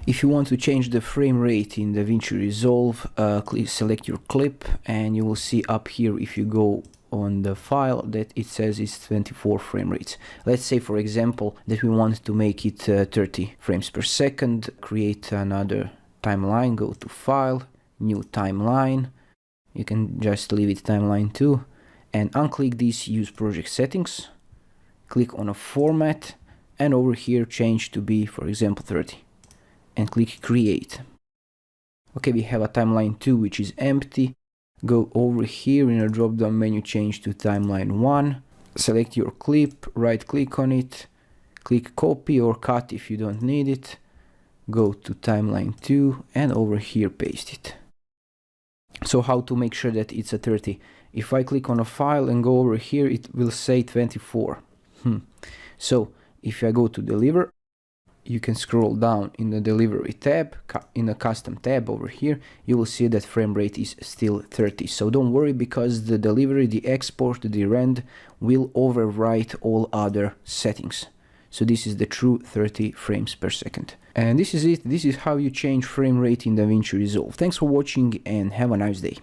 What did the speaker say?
If you want to change the frame rate in DaVinci Resolve, select your clip, and you will see up here, if you go on the file, that it says it's 24 frame rates. Let's say, for example, that we want to make it 30 frames per second. Create another timeline, go to File, New Timeline. You can just leave it Timeline 2, and unclick this Use Project Settings. Click on a Format, and over here change to be, for example, 30. And click Create. Okay, we have a timeline 2 which is empty. Go over here in a drop down menu, change to timeline 1. Select your clip, right click on it, click copy or cut if you don't need it. Go to timeline 2 and over here paste it. So how to make sure that it's a 30? If I click on a file and go over here, it will say 24. So if I go to deliver, you can scroll down in the delivery tab, in the custom tab over here, you will see that frame rate is still 30. So don't worry, because the delivery, the export, the rend will overwrite all other settings. So this is the true 30 frames per second. And this is it. This is how you change frame rate in DaVinci Resolve. Thanks for watching and have a nice day.